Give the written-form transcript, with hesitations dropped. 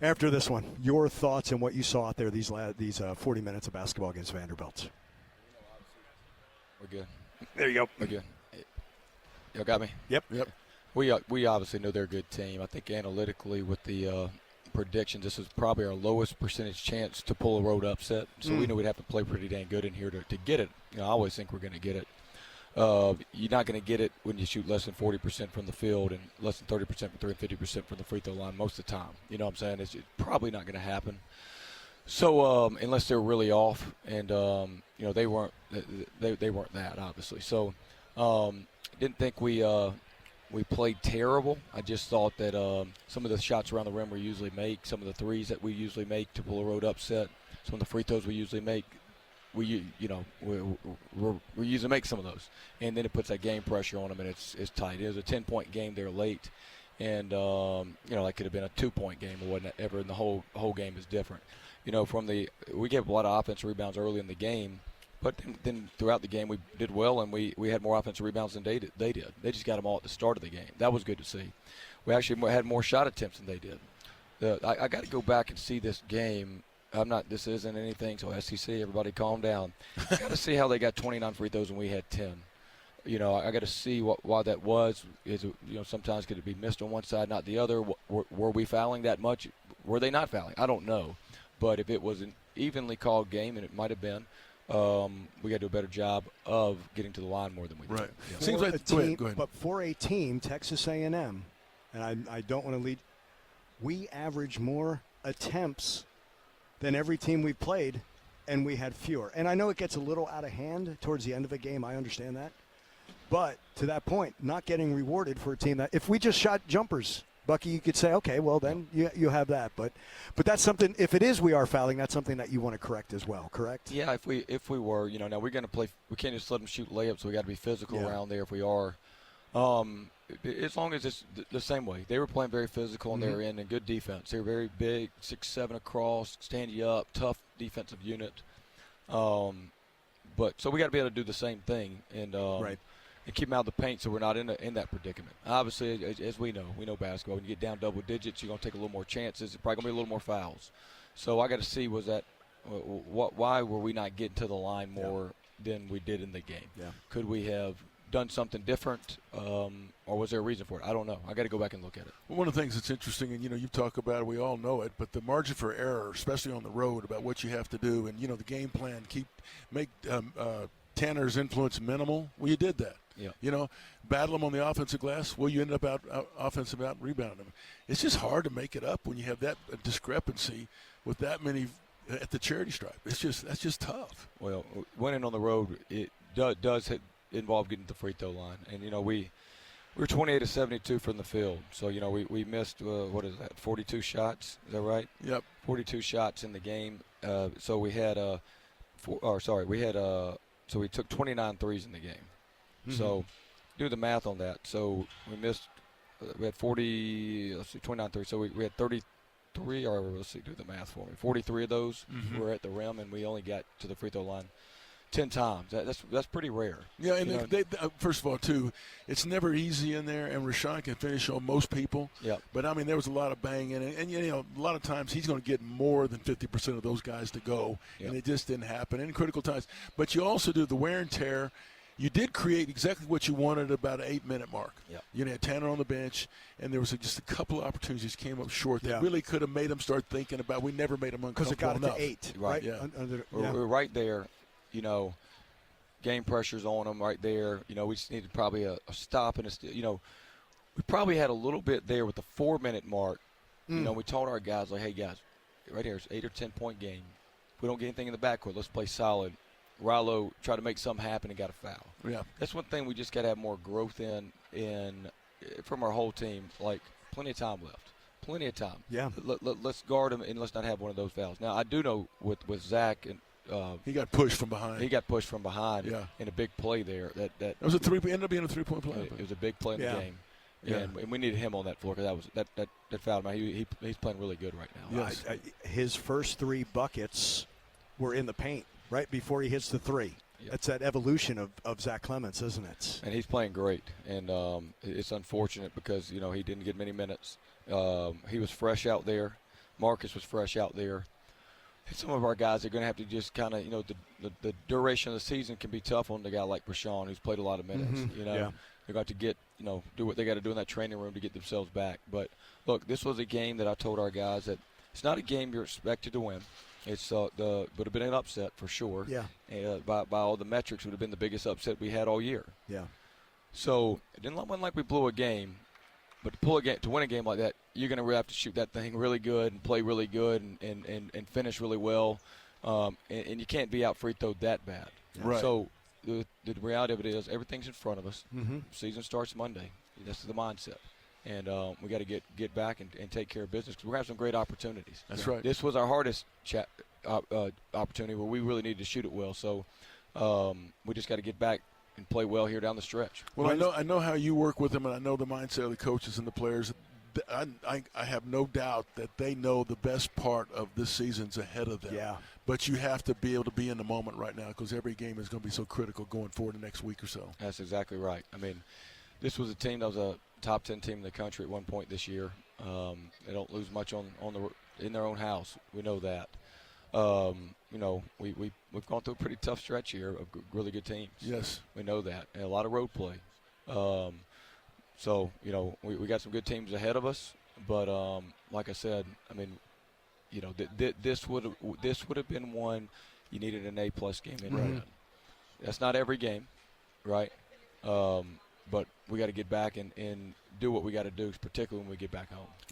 After this one, your thoughts and what you saw out there these 40 minutes of basketball against Vanderbilt. We're good. There you go. We're good. Y'all got me? Yep. We obviously know they're a good team. I think analytically with the predictions, this is probably our lowest percentage chance to pull a road upset. So we knew we'd have to play pretty dang good in here to get it. I always think we're going to get it. You're not going to get it when you shoot less than 40% from the field and less than 30% from three and 50% from the free throw line most of the time. You know what I'm saying? It's probably not going to happen. So unless they're really off, and they weren't that obviously. So didn't think we played terrible. I just thought that some of the shots around the rim we usually make, some of the threes that we usually make to pull a road upset, some of the free throws we usually make. We usually make some of those, and then it puts that game pressure on them, and it's tight. It was a 10-point game there late, and that could have been a 2-point game or whatever, and the whole game is different. We gave a lot of offensive rebounds early in the game, but then throughout the game we did well, and we had more offensive rebounds than they did. They just got them all at the start of the game. That was good to see. We actually had more shot attempts than they did. I got to go back and see this game. This isn't anything, so SEC, everybody calm down. I got to see how they got 29 free throws and we had 10. I got to see why that was. Sometimes could it be missed on one side, not the other? Were we fouling that much? Were they not fouling? I don't know. But if it was an evenly called game, and it might have been, we got to do a better job of getting to the line more than we did. Right. Yeah. Seems like go ahead. But for a team, Texas A&M, and I don't want to lead, we average more attempts than every team we've played, and we had fewer. And I know it gets a little out of hand towards the end of a game. I understand that. But to that point, not getting rewarded for a team that if we just shot jumpers, Bucky, you could say, okay, well, then you have that. But that's something, if it is we are fouling, that's something that you want to correct as well, correct? Yeah, if we were, now we're going to play. We can't just let them shoot layups, so we got to be physical around there if we are. As long as it's the same way. They were playing very physical, and they were in good defense. They were very big, 6'7" across, stand you up, tough defensive unit. So we got to be able to do the same thing and keep them out of the paint so we're not in that predicament. Obviously, as we know basketball, when you get down double digits, you're going to take a little more chances. It's probably going to be a little more fouls. So I got to see why were we not getting to the line more than we did in the game? Yeah. Could we have done something different, or was there a reason for it? I don't know. I got to go back and look at it. Well, one of the things that's interesting, and you talk about it, we all know it, but the margin for error, especially on the road, about what you have to do, and the game plan, make Tanner's influence minimal. Well, you did that. Yeah. Battle them on the offensive glass. Well, you end up out rebounding them. It's just hard to make it up when you have that discrepancy with that many at the charity stripe. That's just tough. Well, winning on the road, it does involve getting to the free throw line, and we were 28 of 72 from the field. So we missed 42 shots. Is that right? Yep. 42 shots in the game. So we had so we took 29 threes in the game. Mm-hmm. So do the math on that. So we had 29 threes. So we had 33, or do the math for me. 43 of those were at the rim, and we only got to the free throw line 10 times. That's pretty rare. Yeah, and they first of all, too, it's never easy in there, and Rashawn can finish on most people. Yeah. But, there was a lot of banging, and a lot of times he's going to get more than 50% of those guys to go, and it just didn't happen in critical times. But you also do the wear and tear. You did create exactly what you wanted at about an 8-minute mark. Yeah. You had Tanner on the bench, and there was just a couple of opportunities that came up short that really could have made them start thinking about. We never made them uncomfortable enough. Because it got it to 8, right? Yeah. We're right there. Game pressure's on them right there. We just needed probably a stop and we probably had a little bit there with the 4-minute mark. We told our guys, like, hey, guys, right here, it's 8 or 10-point game. If we don't get anything in the backcourt, let's play solid. Rallo tried to make something happen and got a foul. Yeah. That's one thing we just got to have more growth in from our whole team. Like, plenty of time left. Plenty of time. Yeah. Let's guard them and let's not have one of those fouls. Now, I do know with Zach and he got pushed from behind. In a big play there. That was a ended up being a 3-point play. It was a big play in the game. Yeah. And we needed him on that floor because that fouled him. He's playing really good right now. Yes. His first 3 buckets were in the paint right before he hits the 3. Yep. That's that evolution of Zach Clements, isn't it? And he's playing great. And it's unfortunate because, he didn't get many minutes. He was fresh out there. Marcus was fresh out there. And some of our guys are going to have to just kind of, the duration of the season can be tough on the guy like Rashawn, who's played a lot of minutes. Yeah. They're going to get, do what they got to do in that training room to get themselves back. But look, this was a game that I told our guys that it's not a game you're expected to win. It's would have been an upset for sure. Yeah. By all the metrics, would have been the biggest upset we had all year. Yeah. So it didn't look like we blew a game, but to win a game like that, you're going to have to shoot that thing really good and play really good and finish really well, and you can't be out free throw that bad. Right. So the reality of it is everything's in front of us. Mm-hmm. Season starts Monday. That's the mindset. And we got to get back and take care of business because we're going to have some great opportunities. That's right. This was our hardest opportunity where we really needed to shoot it well. So we just got to get back and play well here down the stretch. Well, I know how you work with them, and I know the mindset of the coaches and the players. I have no doubt that they know the best part of this season's ahead of them. Yeah. But you have to be able to be in the moment right now because every game is going to be so critical going forward the next week or so. That's exactly right. I mean, this was a team that was a top 10 team in the country at one point this year. They don't lose much in their own house. We know that. We've gone through a pretty tough stretch here of really good teams. Yes. We know that. And a lot of road play. So, we got some good teams ahead of us. But like I said, I mean, this would have been one you needed an A-plus game in. Right. Right. That's not every game, right? But we got to get back and do what we got to do, particularly when we get back home.